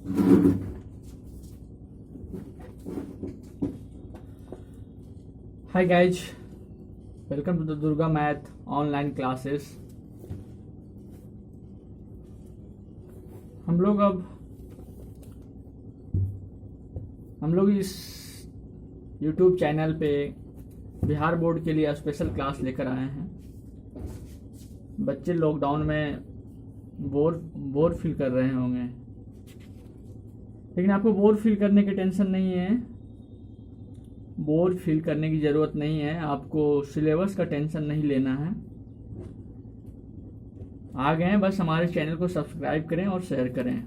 Hi guys, welcome to the Durga Math online classes। हम लोग इस YouTube चैनल पे बिहार बोर्ड के लिए स्पेशल क्लास लेकर आए हैं। बच्चे लॉकडाउन में बोर फील कर रहे होंगे, लेकिन आपको बोर फील करने की टेंशन नहीं है, बोर फील करने की ज़रूरत नहीं है। आपको सिलेबस का टेंशन नहीं लेना है। आ गए हैं, बस हमारे चैनल को सब्सक्राइब करें और शेयर करें।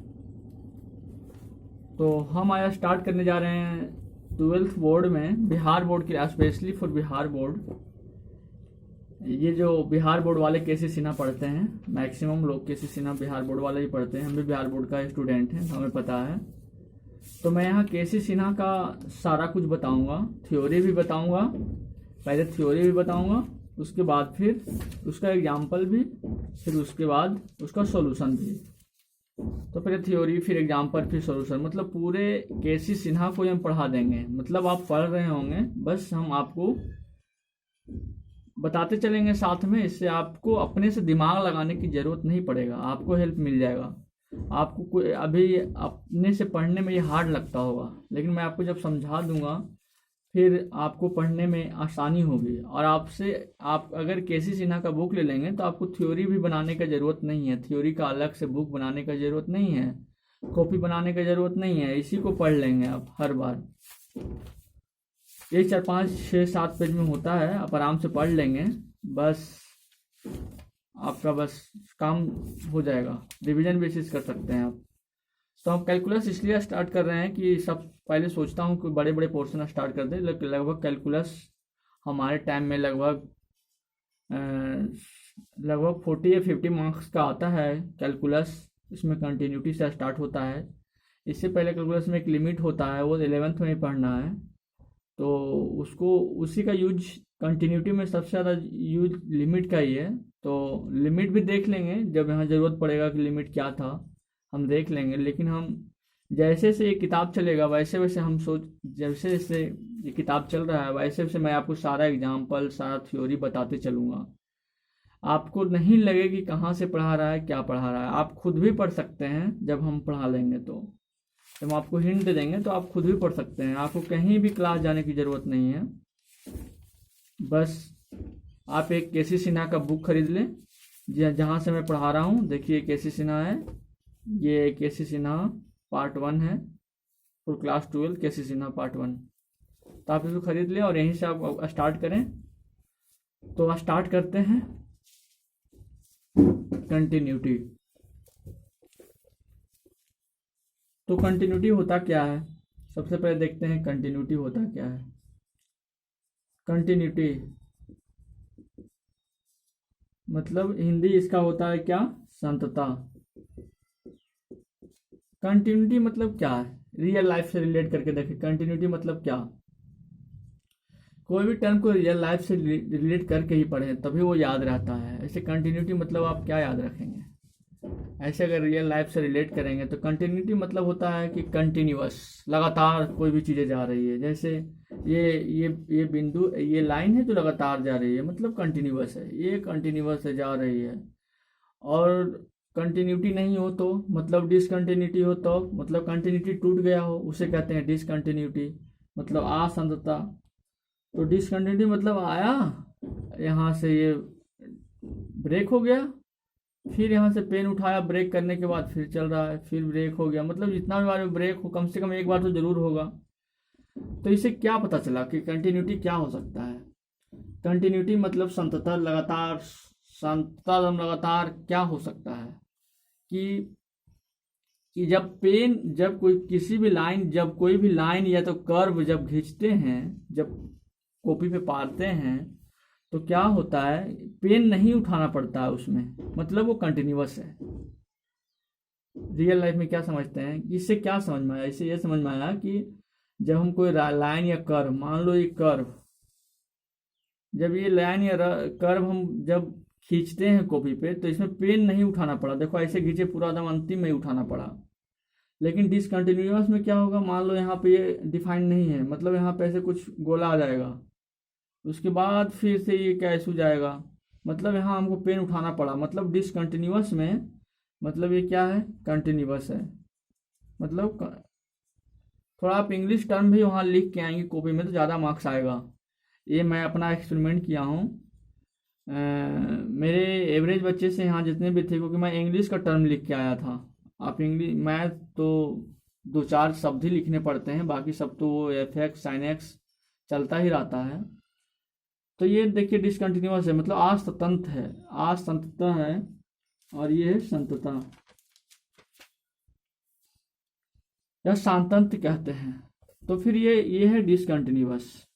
तो हम आया स्टार्ट करने जा रहे हैं 12th बोर्ड में, बिहार बोर्ड के लिए, स्पेशली फॉर बिहार बोर्ड। ये जो बिहार बोर्ड वाले केसी सिन्हा पढ़ते हैं, मैक्सिमम लोग केसी सिन्हा बिहार बोर्ड वाले ही पढ़ते हैं। हम भी बिहार बोर्ड का स्टूडेंट हैं, हमें पता है। तो मैं यहाँ केसी सिन्हा का सारा कुछ बताऊंगा, थ्योरी भी बताऊंगा। पहले थ्योरी भी बताऊंगा, उसके बाद फिर उसका एग्जाम्पल भी, फिर उसके बाद उसका सॉल्यूशन भी। तो पहले थ्योरी, फिर एग्जाम्पल, फिर सॉल्यूशन, मतलब पूरे केसी सिन्हा को हम पढ़ा देंगे। मतलब आप पढ़ रहे होंगे, बस हम आपको बताते चलेंगे साथ में। इससे आपको अपने से दिमाग लगाने की ज़रूरत नहीं पड़ेगा, आपको हेल्प मिल जाएगा। आपको कोई अभी अपने से पढ़ने में ये हार्ड लगता होगा, लेकिन मैं आपको जब समझा दूंगा फिर आपको पढ़ने में आसानी होगी। और आप अगर केसी सिन्हा का बुक ले लेंगे तो आपको थ्योरी भी बनाने का ज़रूरत नहीं है। थ्योरी का अलग से बुक बनाने का ज़रूरत नहीं है, कॉपी बनाने का ज़रूरत नहीं है। इसी को पढ़ लेंगे आप हर बार। ये 4, 5, 6, 7 पेज में होता है, आप आराम से पढ़ लेंगे। बस आपका बस काम हो जाएगा। रिवीजन बेसिस कर सकते हैं आप। तो हम कैलकुलस इसलिए स्टार्ट कर रहे हैं कि सब पहले सोचता हूँ कि बड़े बड़े पोर्शन स्टार्ट कर दे। लगभग कैलकुलस हमारे टाइम में लगभग 40 या 50 मार्क्स का आता है कैलकुलस। इसमें कंटिन्यूटी से स्टार्ट होता है। इससे पहले कैलकुलस में एक लिमिट होता है, वो 11th में ही पढ़ना है। तो उसको उसी का यूज कंटिन्यूटी में सबसे ज़्यादा यूज लिमिट का ही है। तो लिमिट भी देख लेंगे, जब यहाँ ज़रूरत पड़ेगा कि लिमिट क्या था हम देख लेंगे। लेकिन हम जैसे से ये किताब चलेगा वैसे वैसे हम जैसे जैसे ये किताब चल रहा है वैसे वैसे मैं आपको सारा एग्जाम्पल, सारा थ्योरी बताते चलूँगा। आपको नहीं लगे कि कहाँ से पढ़ा रहा है, क्या पढ़ा रहा है। आप खुद भी पढ़ सकते हैं जब हम पढ़ा लेंगे। तो जब हम आपको हिंट देंगे तो आप खुद भी पढ़ सकते हैं। आपको कहीं भी क्लास जाने की ज़रूरत नहीं है। बस आप एक केसी सिन्हा का बुक खरीद लें, जहाँ से मैं पढ़ा रहा हूँ। देखिए केसी सिन्हा है, ये केसी सिन्हा पार्ट 1 है, for class 12 KC Sinha part 1। तो आप इसको खरीद लें और यहीं से आप स्टार्ट करें। तो स्टार्ट करते हैं कंटिन्यूटी। तो कंटिन्यूटी होता क्या है, सबसे पहले देखते हैं कंटिन्यूटी होता क्या है। कंटिन्यूटी मतलब हिंदी इसका होता है क्या, संतता। कंटिन्यूटी मतलब क्या है, रियल लाइफ से रिलेट करके देखें। कंटिन्यूटी मतलब क्या, कोई भी टर्म को रियल लाइफ से रिलेट करके ही पढ़ें तभी वो याद रहता है। ऐसे कंटिन्यूटी मतलब आप क्या याद रखेंगे, ऐसे अगर रियल लाइफ से रिलेट करेंगे तो कंटिन्यूटी मतलब होता है कि कंटिन्यूअस, लगातार कोई भी चीज़ें जा रही है। जैसे ये बिंदु, ये लाइन है जो लगातार जा रही है, मतलब कंटिन्यूअस है, ये कंटिन्यूअस है, जा रही है। और कंटिन्यूटी नहीं हो तो मतलब डिसकंटिन्यूटी हो, तो मतलब कंटिन्यूटी टूट गया हो, उसे कहते हैं डिसकंटिन्यूटी, मतलब असंतता। तो डिसकंटिन्यूटी मतलब आया यहाँ से, ये ब्रेक हो गया, फिर यहाँ से पेन उठाया, ब्रेक करने के बाद फिर चल रहा है, फिर ब्रेक हो गया। मतलब जितना भी बार ब्रेक हो, कम से कम एक बार तो जरूर होगा। तो इससे क्या पता चला कि कंटिन्यूटी क्या हो सकता है। कंटिन्यूटी मतलब संततता, लगातार। संततता लगातार क्या हो सकता है कि जब कोई भी लाइन या तो कर्व जब खींचते हैं, जब कॉपी पे पारते हैं, तो क्या होता है, पेन नहीं उठाना पड़ता है उसमें, मतलब वो कंटिन्यूअस है। रियल लाइफ में क्या समझते हैं, इससे क्या समझ में आया, इससे ये समझ में आया कि जब हम कोई लाइन या कर्व, मान लो ये कर्व, जब ये लाइन या कर्व हम जब खींचते हैं कॉपी पे, तो इसमें पेन नहीं उठाना पड़ा। देखो ऐसे खींचे, पूरा एकदम अंतिम में ही उठाना पड़ा। लेकिन डिसकंटिन्यूअस में क्या होगा, मान लो यहाँ पे ये डिफाइन नहीं है, मतलब यहाँ पे ऐसे कुछ गोला आ जाएगा, उसके बाद फिर से ये कैश हो जाएगा, मतलब यहाँ हमको पेन उठाना पड़ा। मतलब डिसकंटिन्यूअस में मतलब ये क्या है, कंटिन्यूअस है। मतलब थोड़ा आप इंग्लिश टर्म भी वहाँ लिख के आएंगे कॉपी में तो ज़्यादा मार्क्स आएगा। ये मैं अपना एक्सपेरिमेंट किया हूँ। मेरे एवरेज बच्चे से यहाँ जितने भी थे, क्योंकि मैं इंग्लिश का टर्म लिख के आया था। आप इंग्लिश मैथ तो 2-4 शब्द ही लिखने पड़ते हैं, बाकी सब तो वो एफ एक्स साइन एक्स चलता ही रहता है। तो ये देखिए डिसकंटिन्यूअस है, मतलब असंतत है, असंततता है, और ये है संतता या शांतंत कहते हैं। तो फिर ये है डिसकंटिन्यूअस।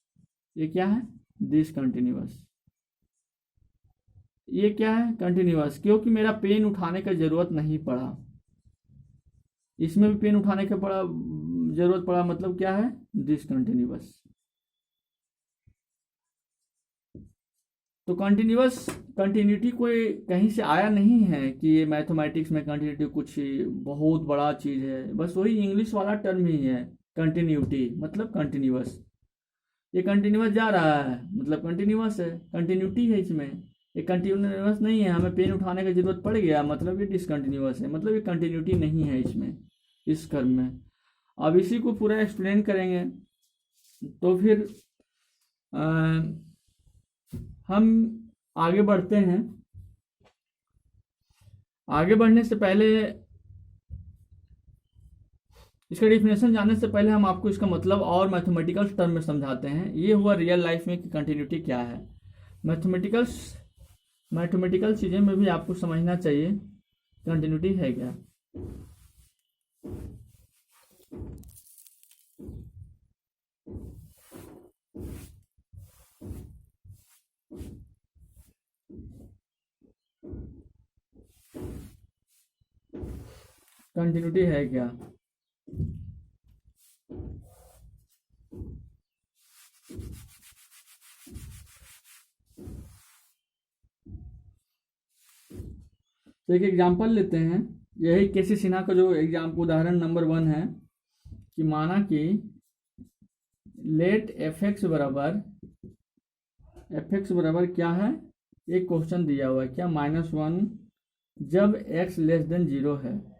ये क्या है, डिसकंटिन्यूअस। ये क्या है, कंटिन्यूअस, क्योंकि मेरा पेन उठाने का जरूरत नहीं पड़ा। इसमें भी पेन उठाने का जरूरत पड़ा, मतलब क्या है, डिसकंटिन्यूअस। तो कंटिन्यूअस, कंटिन्यूटी कोई कहीं से आया नहीं है कि ये मैथमेटिक्स में कंटिन्यूटी कुछ बहुत बड़ा चीज है, बस वही इंग्लिश वाला टर्म ही है कंटिन्यूटी, मतलब कंटिन्यूअस। ये कंटिन्यूअस जा रहा है, मतलब कंटिन्यूअस है, कंटिन्यूटी है इसमें। ये कंटिन्यूअस नहीं है, हमें पेन उठाने की जरूरत पड़ गया, मतलब ये डिसकंटिन्यूअस है, मतलब ये कंटिन्यूटी नहीं है इसमें, इस कर्म में। अब इसी को पूरा एक्सप्लेन करेंगे। तो फिर हम आगे बढ़ते हैं। आगे बढ़ने से पहले, इसका डेफिनेशन जानने से पहले हम आपको इसका मतलब और मैथमेटिकल टर्म में समझाते हैं। ये हुआ रियल लाइफ में कि कंटिन्यूटी क्या है। मैथमेटिकल चीज़ें में भी आपको समझना चाहिए कंटिन्यूटी है क्या। कंटिन्यूटी है क्या। तो एक एग्जांपल लेते हैं, यही केसी सिन्हा का जो एग्जाम्पल उदाहरण नंबर 1 है कि माना कि लेट एफ एक्स बराबर क्या है, एक क्वेश्चन दिया हुआ है क्या, -1 जब x लेस देन 0 है,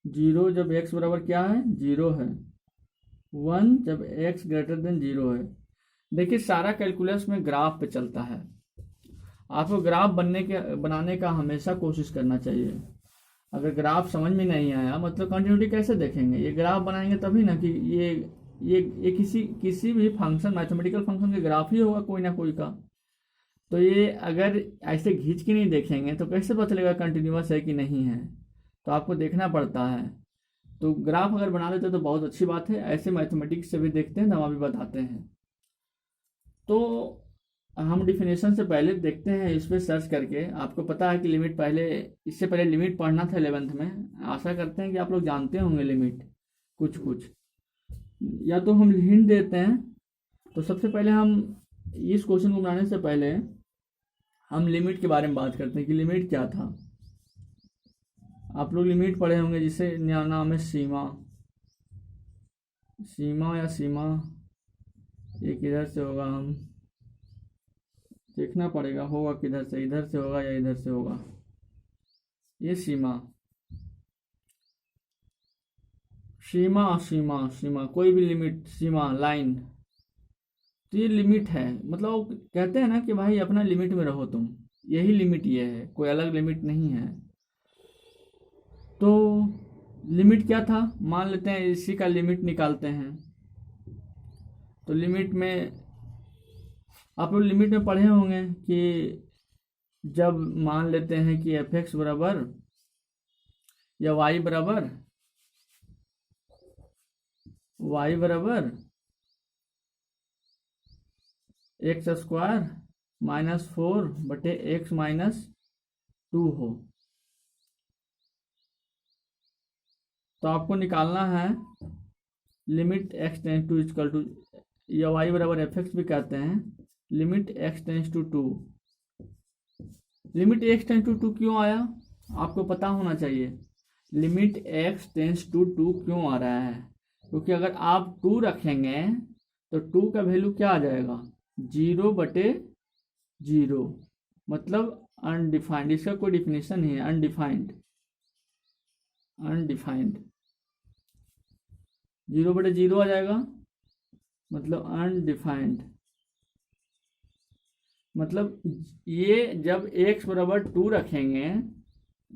0 जब x बराबर क्या है, 0 है, 1 जब x ग्रेटर देन 0 है। देखिए सारा कैलकुलस में ग्राफ पे चलता है, आपको ग्राफ बनाने का हमेशा कोशिश करना चाहिए। अगर ग्राफ समझ में नहीं आया, मतलब कंटिन्यूटी कैसे देखेंगे, ये ग्राफ बनाएंगे तभी ना कि ये किसी भी फंक्शन, मैथमेटिकल फंक्शन के ग्राफ ही होगा कोई ना कोई का। तो ये अगर ऐसे खींच के नहीं देखेंगे तो कैसे पता चलेगा कंटिन्यूअस है कि नहीं है, तो आपको देखना पड़ता है। तो ग्राफ अगर बना लेते तो बहुत अच्छी बात है, ऐसे मैथमेटिक्स से भी देखते हैं, दवा भी बताते हैं। तो हम डिफिनेशन से पहले देखते हैं, इस पर सर्च करके। आपको पता है कि लिमिट इससे पहले लिमिट पढ़ना था 11th में, आशा करते हैं कि आप लोग जानते होंगे लिमिट कुछ कुछ, या तो हम हिंट देते हैं। तो सबसे पहले हम इस क्वेश्चन को बनाने से पहले हम लिमिट के बारे में बात करते हैं कि लिमिट क्या था। आप लोग लिमिट पढ़े होंगे, जिसे नाम है सीमा या सीमा। ये किधर से होगा, हम देखना पड़ेगा, होगा किधर से, इधर से होगा या इधर से होगा। ये सीमा कोई भी लिमिट, सीमा लाइन, तो ये लिमिट है। मतलब वो कहते हैं ना कि भाई अपना लिमिट में रहो तुम, यही लिमिट ये है, कोई अलग लिमिट नहीं है। तो लिमिट क्या था, मान लेते हैं इसी का लिमिट निकालते हैं। तो लिमिट में आप लोग लिमिट में पढ़े होंगे कि जब मान लेते हैं कि एफ एक्स बराबर या वाई बराबर एक्स स्क्वायर -4/x-2 हो, तो आपको निकालना है limit x tends to equal to, या y बराबर एफ एक्स भी कहते हैं, limit x tends to 2। Limit x tends to 2 क्यों आया, आपको पता होना चाहिए। लिमिट x टेंस टू 2 क्यों आ रहा है? क्योंकि अगर आप 2 रखेंगे तो 2 का वैल्यू क्या आ जाएगा? 0/0, मतलब अनडिफाइंड। इसका कोई डिफिनेशन नहीं है, अनडिफाइंड। 0/0 आ जाएगा, मतलब अनडिफाइंड। मतलब ये जब x बराबर 2 रखेंगे,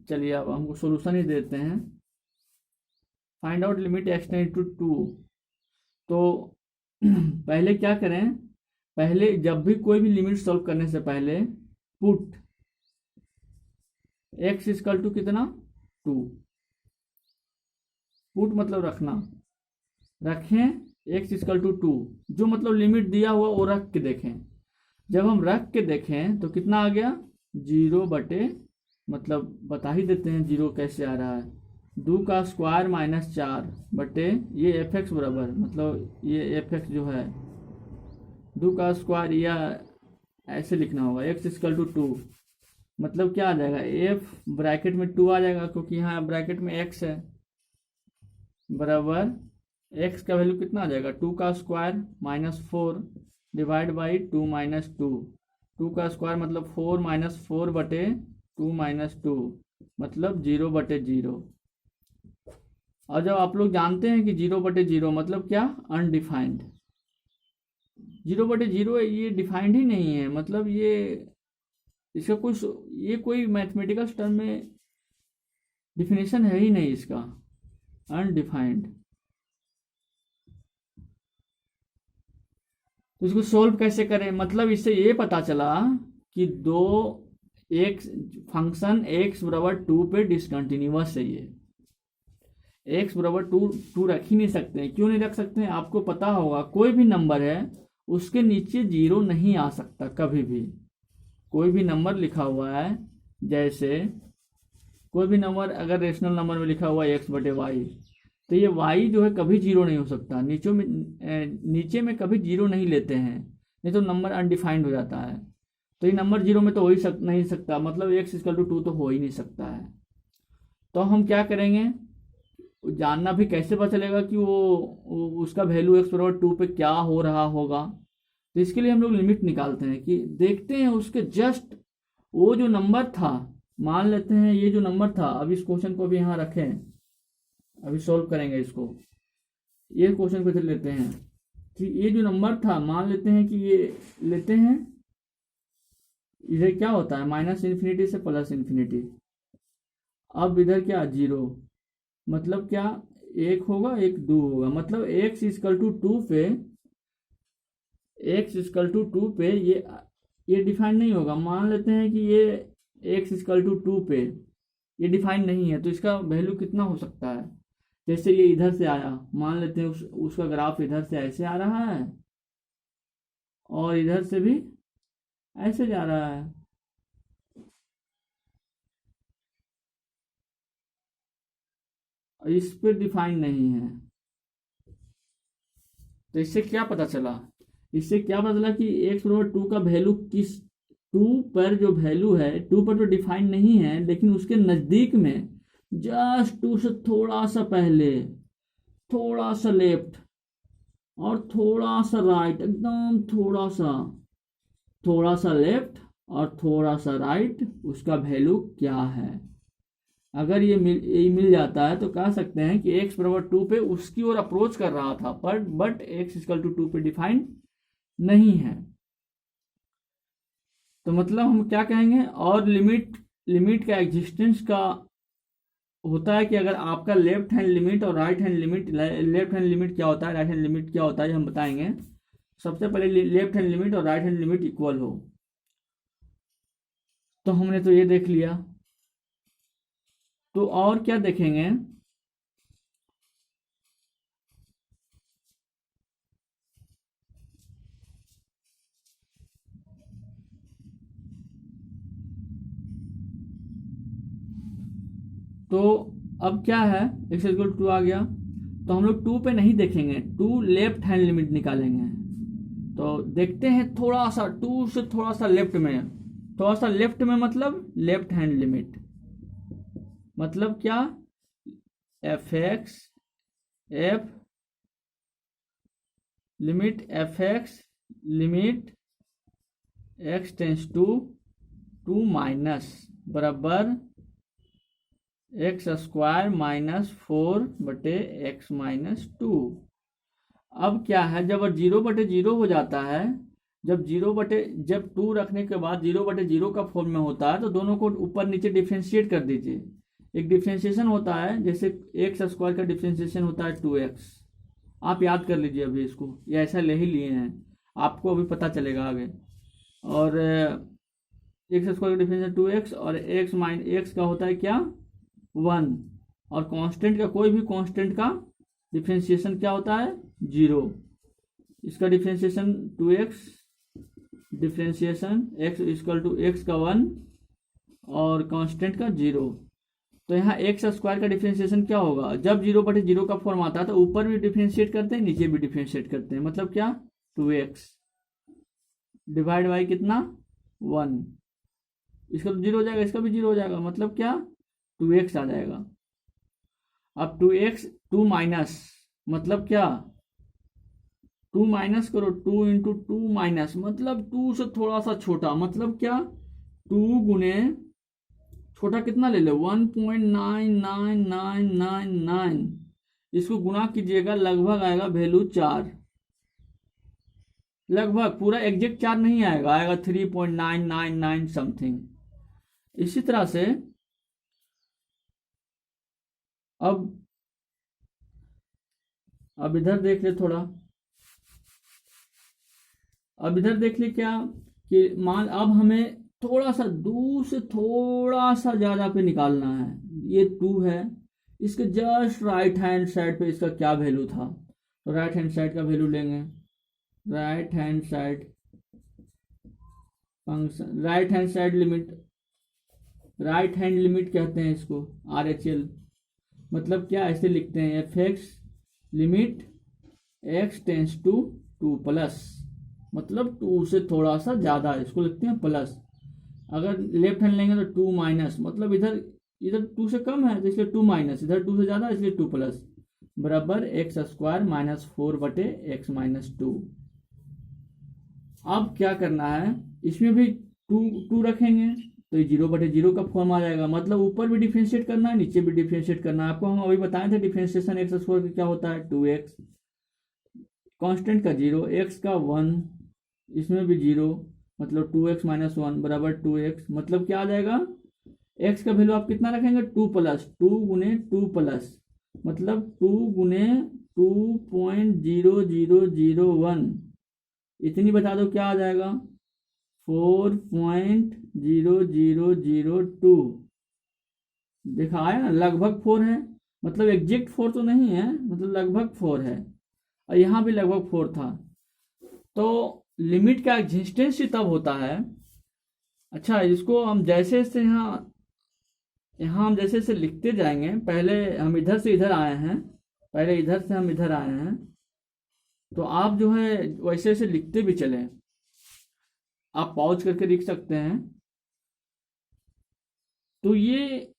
चलिए अब हमको सोल्यूशन ही देते हैं। Find out limit x tends to 2। तो पहले क्या करें, पहले जब भी कोई भी लिमिट सॉल्व करने से पहले पुट x इक्वल टू कितना? 2। पुट मतलब रखना, रखें x इक्वल टू 2, जो मतलब लिमिट दिया हुआ वो रख के देखें। जब हम रख के देखें तो कितना आ गया? 0 मतलब बता ही देते हैं 0 कैसे आ रहा है। 2 का स्क्वायर माइनस 4 बटे ये fx बराबर, मतलब ये fx जो है 2 का स्क्वायर, या ऐसे लिखना होगा x इक्वल टू 2, मतलब क्या आ जाएगा? f ब्रैकेट में 2 आ जाएगा, क्योंकि यहाँ ब्रैकेट में x है, बराबर x का वैल्यू कितना आ जाएगा? 2 का square minus 4 divide by 2 minus 2। 2 का स्क्वायर मतलब 4 माइनस 4 बटे 2 माइनस 2, मतलब 0/0। और जब आप लोग जानते हैं कि 0/0 मतलब क्या? अनडिफाइंड। 0/0 ये डिफाइंड ही नहीं है, मतलब ये इसका कुछ, ये कोई मैथमेटिकल टर्म में डिफिनेशन है ही नहीं इसका, अनडिफाइंड। तो इसको सोल्व कैसे करें? मतलब इससे ये पता चला कि दो एक फंक्शन x बराबर 2 पे डिसकंटिन्यूअस है। ये x बराबर 2 रख ही नहीं सकते। क्यों नहीं रख सकते? आपको पता होगा कोई भी नंबर है उसके नीचे 0 नहीं आ सकता कभी भी। कोई भी नंबर लिखा हुआ है, जैसे कोई भी नंबर अगर रेशनल नंबर में लिखा हुआ है x/y, तो ये y जो है कभी 0 नहीं हो सकता। नीचे में कभी 0 नहीं लेते हैं, नहीं तो नंबर अनडिफाइंड हो जाता है। तो ये नंबर 0 में तो हो ही नहीं सकता, मतलब x इक्वल टू 2 तो हो ही नहीं सकता है। तो हम क्या करेंगे, जानना भी कैसे पता चलेगा कि वो उसका वैल्यू x बराबर 2 पे क्या हो रहा होगा। तो इसके लिए हम लोग लिमिट निकालते हैं कि देखते हैं उसके जस्ट वो जो नंबर था, मान लेते हैं ये जो नंबर था, अब इस क्वेश्चन को भी यहाँ रखें, अभी सॉल्व करेंगे इसको। ये क्वेश्चन को लेते हैं कि ये जो नंबर था, मान लेते हैं कि ये लेते हैं, इधर क्या होता है? -∞ से +∞। अब इधर क्या? 0, मतलब क्या? 1 होगा, 1 2 होगा, मतलब x इक्वल टू 2 पे, x इक्वल टू 2 पे ये डिफाइन नहीं होगा। मान लेते हैं कि ये x इक्वल टू 2 पे ये डिफाइन नहीं है, तो इसका वैल्यू कितना हो सकता है? जैसे ये इधर से आया, मान लेते हैं उसका ग्राफ इधर से ऐसे आ रहा है और इधर से भी ऐसे जा रहा है। इस पे डिफाइन नहीं है। तो इससे क्या पता चला? इससे क्या पता चला कि x बराबर 2 का वैल्यू किस 2 पर जो वैल्यू है, 2 पर तो डिफाइन नहीं है, लेकिन उसके नज़दीक में जस्ट 2 से थोड़ा सा पहले, थोड़ा सा लेफ्ट और थोड़ा सा राइट, एकदम थोड़ा सा लेफ्ट और थोड़ा सा राइट, उसका वैल्यू क्या है। अगर ये मिल जाता है तो कह सकते हैं कि x बराबर 2 पे उसकी ओर अप्रोच कर रहा था, पर बट x इक्वल टू 2 पे डिफाइन नहीं है। तो मतलब हम क्या कहेंगे, और लिमिट का एग्जिस्टेंस का होता है कि अगर आपका लेफ्ट हैंड लिमिट और right hand limit, left hand limit क्या होता है, राइट हैंड लिमिट क्या होता है, हम बताएंगे। सबसे पहले लेफ्ट हैंड लिमिट और राइट हैंड लिमिट इक्वल हो। तो हमने तो ये देख लिया, तो और क्या देखेंगे? तो अब क्या है, x इक्वल टू 2 आ गया, तो हम लोग 2 पे नहीं देखेंगे, 2 लेफ्ट हैंड लिमिट निकालेंगे। तो देखते हैं थोड़ा सा 2 से थोड़ा सा लेफ्ट में, मतलब लेफ्ट हैंड लिमिट, मतलब क्या? F x f limit f x limit x tends to to minus बराबर एक्स स्क्वायर माइनस 4/x-2। अब क्या है, जब 0/0 हो जाता है, जब 2 रखने के बाद 0/0 का फॉर्म में होता है तो दोनों को ऊपर नीचे डिफ्रेंशिएट कर दीजिए। एक डिफ्रेंशिएशन होता है, जैसे एक्स स्क्वायर का डिफ्रेंशिएशन होता है 2x। आप याद कर लीजिए अभी इसको, ये ऐसा ले ही लिए हैं, आपको अभी पता चलेगा आगे। और एक्स स्क्वायर का डिफ्रेंशिएशन 2x और x का होता है क्या 1, और कांस्टेंट का कोई भी कांस्टेंट का डिफ्रेंशिएशन क्या होता है 0। इसका डिफ्रेंशिएशन 2x डिफ्रेंशिएशन x का 1 और कांस्टेंट का 0। तो यहाँ एक्स स्क्वायर का डिफ्रेंशिएशन क्या होगा, जब 0/0 का फॉर्म आता है तो ऊपर भी डिफ्रेंशिएट करते हैं नीचे भी डिफ्रेंशिएट करते हैं, मतलब क्या 2x डिवाइड बाई कितना 1। इसका तो 0 हो जाएगा, इसका भी 0 हो जाएगा, मतलब क्या 2x आ जाएगा। अब 2 माइनस मतलब क्या 2 माइनस करो, 2 इंटू 2 माइनस मतलब 2 से थोड़ा सा छोटा, मतलब क्या 2 गुने छोटा कितना ले लो 1.99999। इसको गुना कीजिएगा, लगभग आएगा वैल्यू 4, लगभग पूरा एग्जैक्ट 4 नहीं आएगा, आएगा 3.999 समथिंग। इसी तरह से अब इधर देख ले थोड़ा, अब इधर देख ले क्या कि मान अब हमें थोड़ा सा दूर से थोड़ा सा ज़्यादा पे निकालना है। ये 2 है, इसके जस्ट राइट हैंड साइड पे इसका क्या वैल्यू था, तो राइट हैंड साइड का वैल्यू लेंगे। Right hand side function, right hand side limit, right hand limit कहते हैं इसको RHL। मतलब क्या, ऐसे लिखते हैं f x limit x tends to 2 plus, मतलब 2 से थोड़ा सा ज़्यादा, इसको लिखते हैं प्लस। अगर लेफ्ट हैंड लेंगे तो 2 माइनस, मतलब इधर 2 से कम है तो इसलिए 2 माइनस, इधर 2 से ज़्यादा इसलिए 2 प्लस, बराबर एक्स स्क्वायर माइनस 4/x-2। अब क्या करना है, इसमें भी 2 रखेंगे तो ये 0/0 का फॉर्म आ जाएगा, मतलब ऊपर भी डिफ्रेंशिएट करना है नीचे भी डिफ्रेंशिएट करना है। आपको हम अभी बताए थे डिफ्रेंशिएशन एक्स स्क्वायर का क्या होता है 2x, कांस्टेंट का 0, x का 1, इसमें भी 0, मतलब 2x माइनस 1 बराबर 2x, मतलब क्या आ जाएगा x का वैल्यू आप कितना रखेंगे 2 प्लस, 2 गुने 2 प्लस, मतलब 2 गुने 2.0001, इतनी बता दो क्या आ जाएगा 4.0002। देखा है ना, लगभग 4 है, मतलब एग्जैक्ट 4 तो नहीं है, मतलब लगभग 4 है, और यहाँ भी लगभग 4 था। तो लिमिट का एग्जिस्टेंस ही तब होता है। अच्छा, इसको हम जैसे से यहाँ हम जैसे से लिखते जाएंगे, पहले हम इधर से इधर आए हैं, पहले इधर से हम इधर आए हैं, तो आप जो है वैसे से लिखते भी चलें, आप पॉज करके लिख सकते हैं। तो ये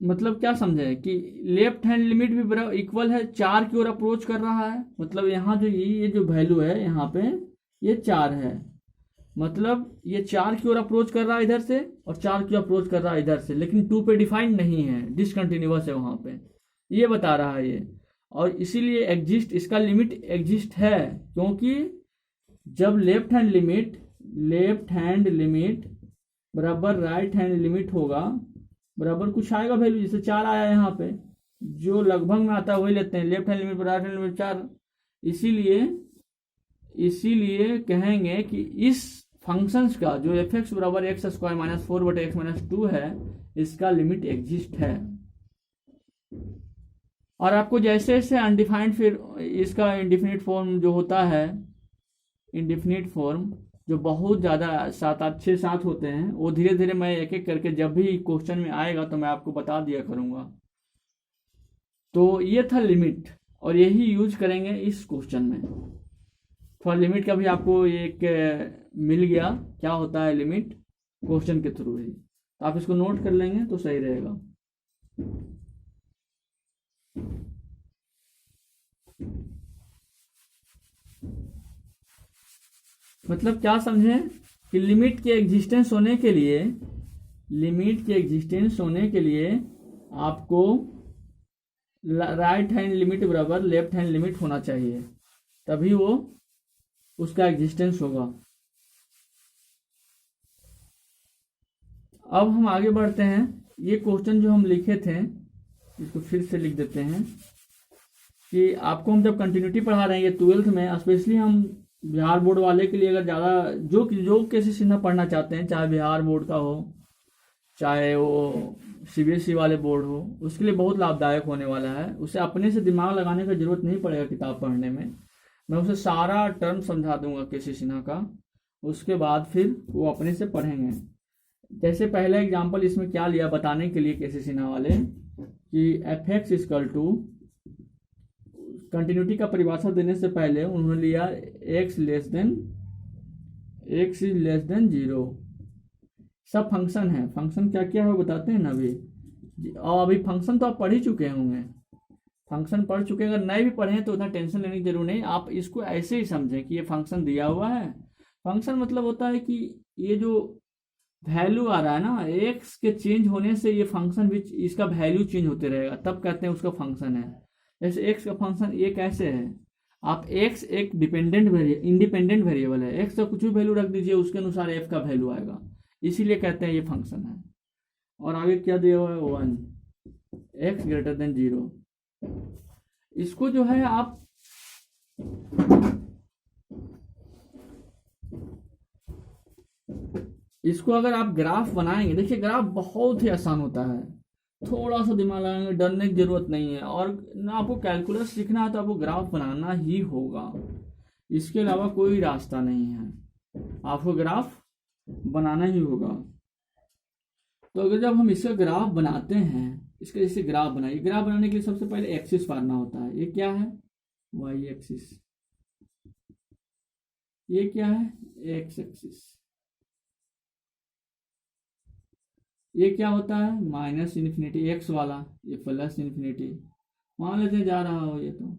मतलब क्या समझे कि लेफ्ट हैंड लिमिट भी बराबर इक्वल है 4 की ओर अप्रोच कर रहा है, मतलब यहाँ जो ये जो वैल्यू है यहाँ पे ये 4 है, मतलब ये 4 की ओर अप्रोच कर रहा है इधर से और 4 की ओर अप्रोच कर रहा है इधर से, लेकिन 2 पे डिफाइंड नहीं है, डिसकंटिन्यूअस है वहाँ पे, ये बता रहा है ये। और इसीलिए एग्जिस्ट, इसका लिमिट एग्जिस्ट है, क्योंकि जब लेफ्ट हैंड लिमिट बराबर राइट हैंड लिमिट होगा, बराबर कुछ आएगा वैल्यू, जैसे 4 आया यहाँ पे, जो लगभग में आता है वही लेते हैं, left hand limit right hand limit 4। इसीलिए कहेंगे कि इस फंक्शंस का जो एफ एक्स बराबर एक्स स्क्वायर माइनस 4/x-2 है, इसका लिमिट एग्जिस्ट है। और आपको जैसे जैसे अनडिफाइंड, फिर इसका इंडिफिनिट फॉर्म जो होता है, इंडिफिनिट फॉर्म जो बहुत ज़्यादा 6-7 होते हैं, वो धीरे धीरे मैं एक एक करके जब भी क्वेश्चन में आएगा तो मैं आपको बता दिया करूँगा। तो ये था लिमिट, और यही यूज करेंगे इस क्वेश्चन में। थोड़ा लिमिट का भी आपको एक मिल गया, क्या होता है लिमिट, क्वेश्चन के थ्रू ही, तो आप इसको नोट कर लेंगे तो सही रहेगा। मतलब क्या समझे कि लिमिट के एग्जिस्टेंस होने के लिए, लिमिट के एग्जिस्टेंस होने के लिए आपको राइट हैंड लिमिट बराबर लेफ्ट हैंड लिमिट होना चाहिए, तभी वो उसका एग्जिस्टेंस होगा। अब हम आगे बढ़ते हैं। ये क्वेश्चन जो हम लिखे थे इसको फिर से लिख देते हैं कि आपको हम जब कंटिन्यूटी पढ़ा रहे हैं ये 12th में, स्पेशली हम बिहार बोर्ड वाले के लिए, अगर ज़्यादा जो केसी सिन्हा पढ़ना चाहते हैं, चाहे बिहार बोर्ड का हो चाहे वो सीबीएसई वाले बोर्ड हो, उसके लिए बहुत लाभदायक होने वाला है। उसे अपने से दिमाग लगाने की जरूरत नहीं पड़ेगा किताब पढ़ने में। मैं उसे सारा टर्म समझा दूंगा केसी सिन्हा का, उसके बाद फिर वो अपने से पढ़ेंगे। जैसे पहला एग्जाम्पल इसमें क्या लिया बताने के लिए केसी सिन्हा वाले कि f x equal to, continuity का परिभाषा देने से पहले उन्होंने लिया x इज लेस देन 0। सब फंक्शन है, फंक्शन क्या क्या है वो बताते हैं ना अभी, और अभी फंक्शन तो आप पढ़ ही चुके होंगे, फंक्शन पढ़ चुके हैं। अगर नए भी पढ़े तो उतना टेंशन लेने की जरूरत नहीं, आप इसको ऐसे ही समझें कि ये फंक्शन दिया हुआ है। फंक्शन मतलब होता है कि ये जो वैल्यू आ रहा है ना एक्स के चेंज होने से ये फंक्शन भी, इसका वैल्यू चेंज होते रहेगा, तब कहते हैं उसका फंक्शन है। जैसे एक्स का फंक्शन ये कैसे है, आप एक्स एक इंडिपेंडेंट वेरिएबल है, एक्स का कुछ भी वैल्यू रख दीजिए उसके अनुसार एफ का वैल्यू आएगा, इसीलिए कहते हैं ये फंक्शन है। और आगे क्या दिया हुआ है 1 एक्स ग्रेटर देन 0। इसको जो है आप इसको अगर आप ग्राफ बनाएंगे, देखिए ग्राफ बहुत ही आसान होता है, थोड़ा सा दिमाग लगाएंगे, डरने की जरूरत नहीं है। और ना आपको कैलकुलस सीखना है तो आपको ग्राफ बनाना ही होगा, इसके अलावा कोई रास्ता नहीं है, आपको ग्राफ बनाना ही होगा। तो अगर जब हम इसका ग्राफ बनाते हैं, इसका जैसे ग्राफ बनाइए, ग्राफ बनाने के लिए सबसे पहले एक्सिस पारना होता है। ये क्या है, वाई एक्सिस, ये क्या है, एक्स एक्सिस। ये क्या होता है, माइनस इन्फिनिटी एक्स वाला, ये प्लस इन्फिनिटी, मान लेते जा रहा हो ये, तो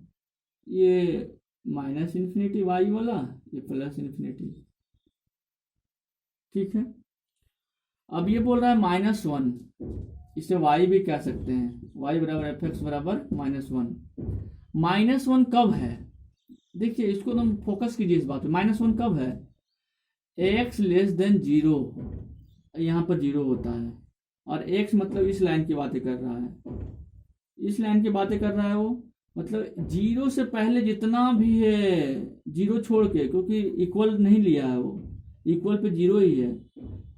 ये माइनस इन्फिनिटी वाई वाला, ये प्लस इन्फिनिटी, ठीक है। अब ये बोल रहा है -1, इसे y भी कह सकते हैं, y बराबर एफ एक्स बराबर -1। -1 कब है, देखिए इसको तुम फोकस कीजिए इस बात पे, -1 कब है, x लेस देन 0, यहाँ पर 0 होता है, और x मतलब इस लाइन की बातें कर रहा है, इस लाइन की बातें कर रहा है वो, मतलब 0 से पहले जितना भी है, 0 छोड़ के, क्योंकि इक्वल नहीं लिया है वो, इक्वल पे 0 ही है,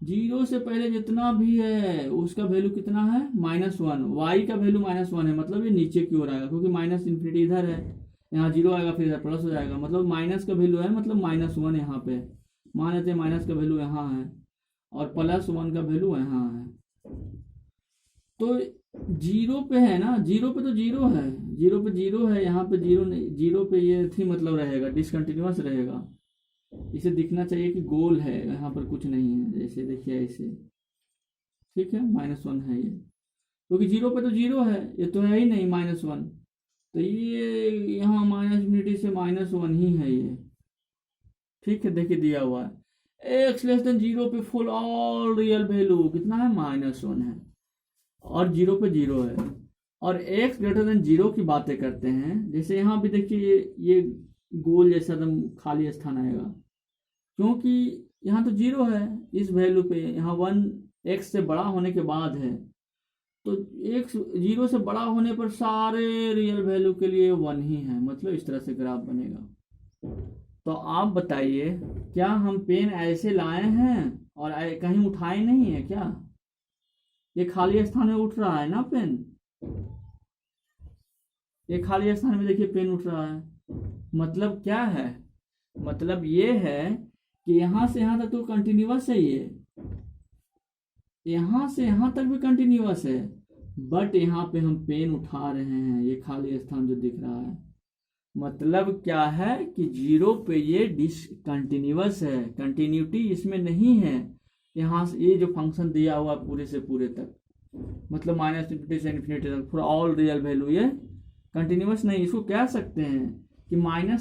0 से पहले जितना भी है उसका वैल्यू कितना है, -1। y का वैल्यू -1 है, मतलब ये नीचे की ओर आएगा, क्योंकि माइनस इन्फिनिटी इधर है, यहाँ 0 आएगा, फिर इधर प्लस हो जाएगा, मतलब माइनस का वैल्यू है, मतलब -1 यहाँ पे, मान लेते हैं माइनस का वैल्यू यहाँ है और +1 का वैल्यू यहाँ है। तो 0 पे है ना, 0 पे तो 0 है, 0 पे 0 है, यहाँ पे 0 नहीं, 0 पे ये थी मतलब रहेगा, डिसकंटिन्यूअस रहेगा, इसे दिखना चाहिए कि गोल है, यहाँ पर कुछ नहीं है, जैसे देखिए ऐसे, ठीक है, -1 है ये, क्योंकि 0 पे तो 0 है, ये तो है ही नहीं -1, तो ये यहाँ माइनस इन्फिनिटी से -1 ही है ये, ठीक है। देखिए दिया हुआ है एक्स लेस देन 0 पे फुल ऑल रियल वैल्यू कितना है, -1 है, और 0 पे 0 है, और x ग्रेटर देन 0 की बातें करते हैं। जैसे यहाँ भी देखिए ये गोल जैसा एकदम खाली स्थान आएगा, क्योंकि यहाँ तो 0 है इस वैल्यू पे, यहाँ 1 x से बड़ा होने के बाद है, तो x 0 से बड़ा होने पर सारे रियल वैल्यू के लिए 1 ही है, मतलब इस तरह से ग्राफ बनेगा। तो आप बताइए, क्या हम पेन ऐसे लाए हैं और कहीं उठाए नहीं है क्या, ये खाली स्थान में उठ रहा है ना पेन, ये खाली स्थान में देखिए पेन उठ रहा है, मतलब क्या है, मतलब ये है कि यहाँ से यहाँ तक तो कंटिन्यूअस है, ये यहाँ से यहाँ तक भी कंटिन्यूअस है, बट यहाँ पे हम पेन उठा रहे हैं, ये खाली स्थान जो दिख रहा है, मतलब क्या है कि 0 पे ये डिसकंटिन्यूअस है, कंटिन्यूटी इसमें नहीं है। यहाँ से ये जो फंक्शन दिया हुआ पूरे से पूरे तक, मतलब -∞ से इन्फिनिटी तक फॉर ऑल रियल वैल्यू, ये कंटिन्यूअस नहीं, इसको कह सकते हैं कि -∞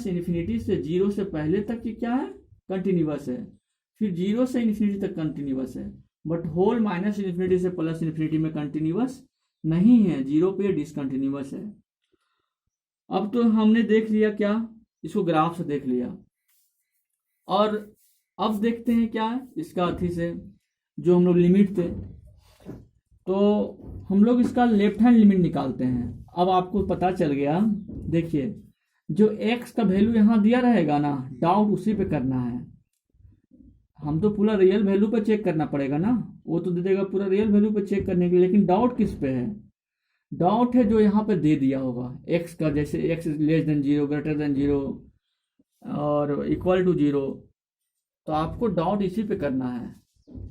से 0 से पहले तक की क्या है, कंटिन्यूअस है, फिर जीरो से इन्फिनिटी तक कंटिन्यूअस है, बट होल माइनस इन्फिनिटी से प्लस इन्फिनिटी में कंटिन्यूअस नहीं है, जीरो पे डिसकंटिन्यूअस है। अब तो हमने देख लिया क्या, इसको ग्राफ से देख लिया, और अब देखते हैं क्या इसका अथी से जो हम लोग लिमिट थे, तो हम लोग इसका लेफ्ट हैंड लिमिट निकालते हैं। अब आपको पता चल गया, देखिए जो x का वैल्यू यहाँ दिया रहेगा ना, डाउट उसी पे करना है। हम तो पूरा रियल वैल्यू पे चेक करना पड़ेगा ना, वो तो दे देगा पूरा रियल वैल्यू पे चेक करने के लिए, लेकिन डाउट किस पे है, डाउट है जो यहाँ पे दे दिया होगा x का, जैसे x less than zero, greater than zero और इक्वल टू जीरो, तो आपको डाउट इसी पे करना है,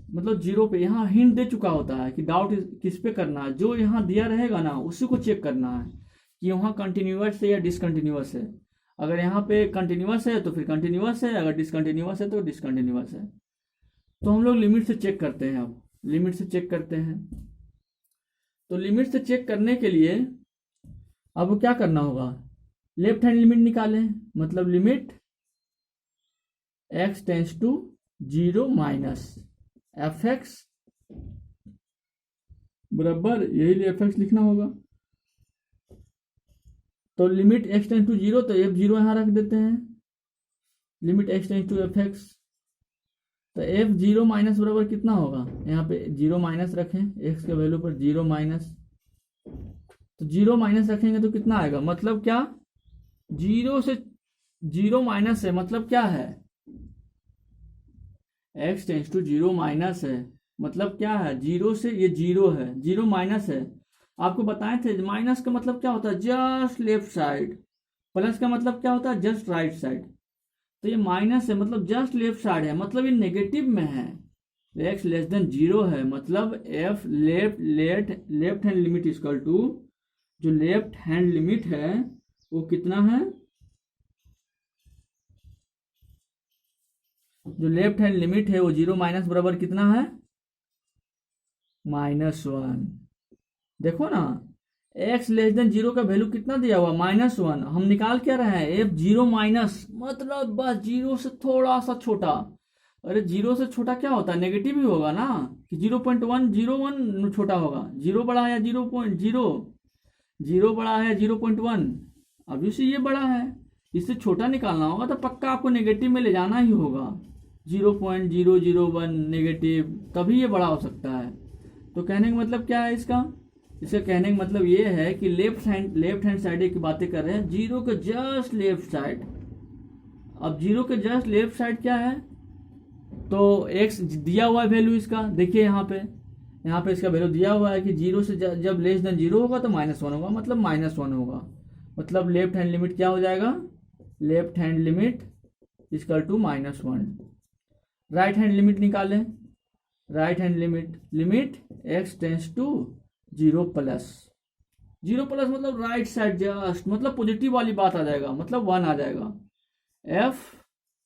मतलब जीरो पे। यहाँ हिंट दे चुका होता है कि डाउट किस पे करना है, जो यहाँ दिया रहेगा ना उसी को चेक करना है कि वहाँ कंटिन्यूअस है या डिसकंटिन्यूअस है। अगर यहाँ पे कंटिन्यूअस है तो फिर कंटिन्यूअस है, अगर डिसकंटिन्यूअस है तो डिसकंटिन्यूअस है। तो हम लोग लिमिट से चेक करते हैं। अब लिमिट से चेक करते हैं, तो लिमिट से चेक करने के लिए अब क्या करना होगा, लेफ्ट हैंड लिमिट निकालें, मतलब limit x tends to zero minus f x बराबर, यही एफ एक्स लिखना होगा। तो limit x tends to zero, तो एफ जीरो यहाँ रख देते हैं, limit x tends to f x, तो एफ जीरो माइनस बराबर कितना होगा, यहाँ पे जीरो माइनस रखें x के वैल्यू पर, जीरो माइनस, तो जीरो माइनस रखेंगे तो कितना आएगा, मतलब क्या, जीरो से जीरो माइनस है, मतलब क्या है, x tends to zero minus है, मतलब क्या है, जीरो से ये जीरो है, जीरो माइनस है। आपको बताए थे माइनस का मतलब क्या होता है, जस्ट लेफ्ट साइड, प्लस का मतलब क्या होता है, जस्ट राइट साइड। तो ये माइनस है मतलब जस्ट लेफ्ट साइड है, मतलब ये नेगेटिव में है, x लेस देन जीरो है, मतलब f left hand limit equal to, जो लेफ्ट हैंड लिमिट है वो कितना है, जो लेफ्ट हैंड लिमिट है वो जीरो माइनस बराबर कितना है, -1। देखो ना, x लेस देन जीरो का वैल्यू कितना दिया हुआ, -1। हम निकाल क्या रहे हैं, f जीरो माइनस, मतलब बस जीरो से थोड़ा सा छोटा। अरे जीरो से छोटा क्या होता है, नेगेटिव ही होगा ना, कि 0.101 छोटा होगा, जीरो बड़ा है या 0.0, जीरो बड़ा है 0.1, अभी से ये बड़ा है, इससे छोटा निकालना होगा तो पक्का आपको नेगेटिव में ले जाना ही होगा, 0.001 नेगेटिव, तभी ये बड़ा हो सकता है। तो कहने का मतलब क्या है इसका कहने का मतलब ये है कि लेफ्ट हैंड साइड की बातें कर रहे हैं, जीरो के जस्ट लेफ्ट साइड। अब जीरो के जस्ट लेफ्ट साइड क्या है, तो x दिया हुआ है वैल्यू इसका, देखिए यहाँ पे इसका वैल्यू दिया हुआ है कि जीरो से जब लेस देन जीरो होगा तो -1 होगा, मतलब -1 होगा, मतलब लेफ्ट हैंड लिमिट क्या हो जाएगा, left hand limit equal to -1। Right hand limit निकालें, right hand limit x tends to zero plus मतलब राइट साइड जस्ट, मतलब पॉजिटिव वाली बात आ जाएगा, मतलब 1 आ जाएगा, f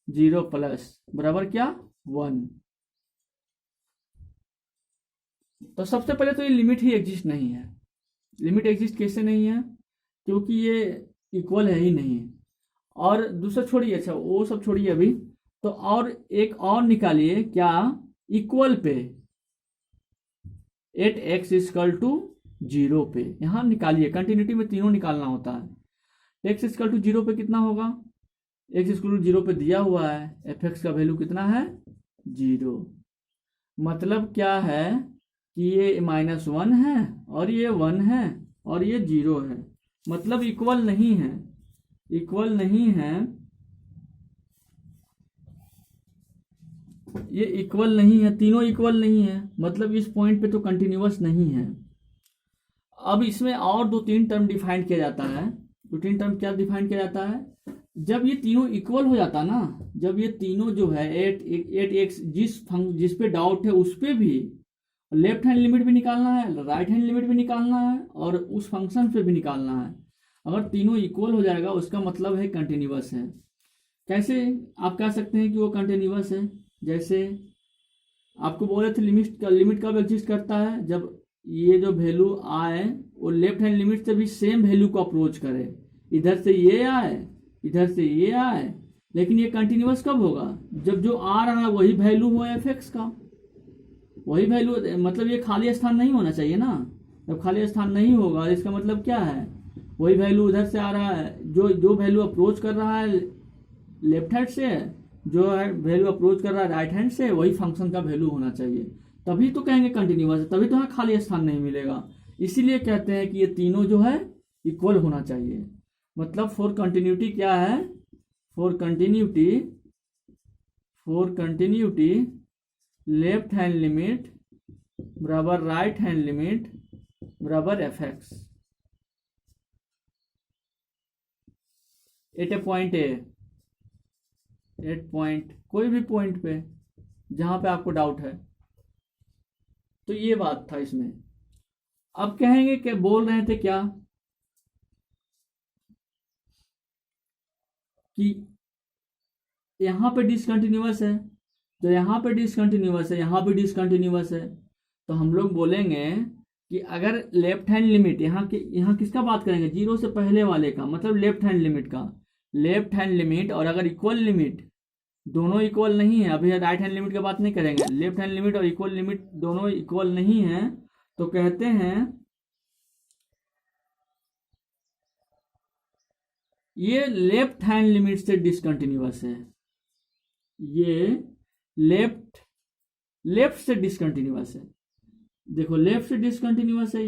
जीरो प्लस बराबर क्या, 1। तो सबसे पहले तो ये लिमिट ही एग्जिस्ट नहीं है। लिमिट एग्जिस्ट कैसे नहीं है, क्योंकि ये इक्वल है ही नहीं। और दूसरा छोड़िए, अच्छा वो सब छोड़िए अभी, तो और एक और निकालिए, क्या, equal pay 8x equal to zero पे, यहां निकालिए, कंटिन्यूटी में तीनों निकालना होता है। x इक्वल टू जीरो पे कितना होगा, x इक्वल टू जीरो पे दिया हुआ है, एफ एक्स का वैल्यू कितना है, जीरो, मतलब क्या है कि ये -1 है और ये 1 है और ये जीरो है, मतलब इक्वल नहीं है, इक्वल नहीं है, ये इक्वल नहीं है, तीनों इक्वल नहीं है, मतलब इस पॉइंट पे तो कंटिन्यूअस नहीं है। अब इसमें और 2-3 टर्म डिफाइन किया जाता है। 2-3 टर्म क्या डिफाइन किया जाता है, जब ये तीनों इक्वल हो जाता ना, जब ये तीनों जो है 8x जिस पे डाउट है उस पे भी लेफ्ट हैंड लिमिट भी निकालना है, राइट हैंड लिमिट भी निकालना है और उस फंक्शन पे भी निकालना है। अगर तीनों इक्वल हो जाएगा उसका मतलब है कंटिन्यूअस है। कैसे आप कह सकते हैं कि वो कंटिन्यूअस है, जैसे आपको बोले थे लिमिट कब एग्जिस्ट करता है, जब ये जो वैल्यू आए वो लेफ्ट हैंड लिमिट से भी सेम वैल्यू को अप्रोच करे, इधर से ये आए इधर से ये आए, लेकिन ये कंटिन्यूअस कब होगा, जब जो आ रहा है वही वैल्यू हो एफ एक्स का, वही वैल्यू, मतलब ये खाली स्थान नहीं होना चाहिए ना। जब खाली स्थान नहीं होगा इसका मतलब क्या है, वही वैल्यू उधर से आ रहा है, जो वैल्यू अप्रोच कर रहा है लेफ्ट हैंड से, जो वैल्यू अप्रोच कर रहा है राइट हैंड से, वही फंक्शन का वैल्यू होना चाहिए, तभी तो कहेंगे कंटिन्यूअस है, तभी तो हमें खाली स्थान नहीं मिलेगा। इसीलिए कहते हैं कि ये तीनों जो है इक्वल होना चाहिए। मतलब फॉर कंटिन्यूटी क्या है, for continuity left hand limit बराबर राइट हैंड लिमिट बराबर f x at a point a, at point कोई भी पॉइंट पे जहां पे आपको डाउट है। तो ये बात था इसमें। अब कहेंगे कि बोल रहे थे क्या कि यहां पे डिसकंटिन्यूअस है, तो यहां पे डिसकंटिन्यूअस है, यहां पे डिसकंटिन्यूअस है, तो हम लोग बोलेंगे कि अगर लेफ्ट हैंड लिमिट यहाँ किसका बात करेंगे, जीरो से पहले वाले का, मतलब लेफ्ट हैंड लिमिट का, लेफ्ट हैंड लिमिट, और अगर इक्वल लिमिट दोनों इक्वल नहीं है, अभी राइट हैंड लिमिट की बात नहीं करेंगे, लेफ्ट हैंड लिमिट और इक्वल लिमिट दोनों इक्वल नहीं है, तो कहते हैं ये लेफ्ट हैंड लिमिट से डिसकंटिन्यूअस है, ये लेफ्ट से डिसकंटिन्यूअस है। देखो लेफ्ट से डिसकंटिन्यूअस है,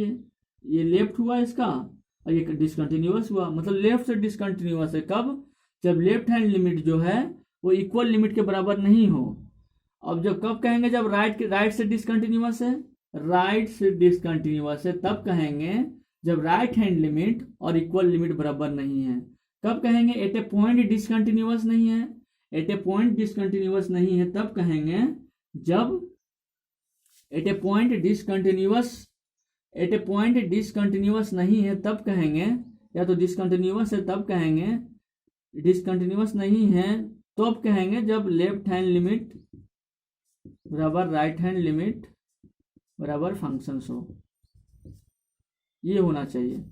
ये लेफ्ट हुआ इसका और ये डिसकंटिन्यूअस हुआ, मतलब लेफ्ट से डिसकंटिन्यूअस है कब, जब लेफ्ट हैंड लिमिट जो है वो इक्वल लिमिट के बराबर नहीं हो। अब जब कब कहेंगे, जब राइट से डिसकंटिन्यूअस है, राइट से डिसकंटिन्यूअस है तब कहेंगे जब राइट हैंड लिमिट और इक्वल लिमिट बराबर नहीं है। कब कहेंगे, एट ए पॉइंट डिसकंटिन्यूअस नहीं है, एट ए पॉइंट डिसकंटिन्यूअस नहीं है तब कहेंगे जब एट ए पॉइंट डिसकंटिन्यूअस नहीं है तब कहेंगे, या तो डिसकंटिन्यूअस है तब कहेंगे, डिसकंटिन्यूअस नहीं है तो अब कहेंगे जब लेफ्ट हैंड लिमिट बराबर राइट हैंड लिमिट बराबर फंक्शन हो, ये होना चाहिए।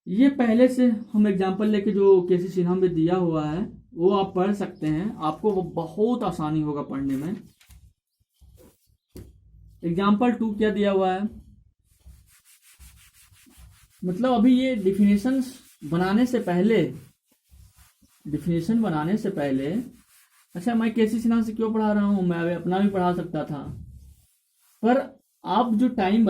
ये पहले से हम एग्जांपल लेके जो केसी सिन्हा में दिया हुआ है वो आप पढ़ सकते हैं, आपको वो बहुत आसानी होगा पढ़ने में। एग्जांपल 2 क्या दिया हुआ है, मतलब अभी ये डिफिनेशन बनाने से पहले, अच्छा मैं केसी सिन्हा से क्यों पढ़ा रहा हूँ, मैं अपना भी पढ़ा सकता था, पर आप जो टाइम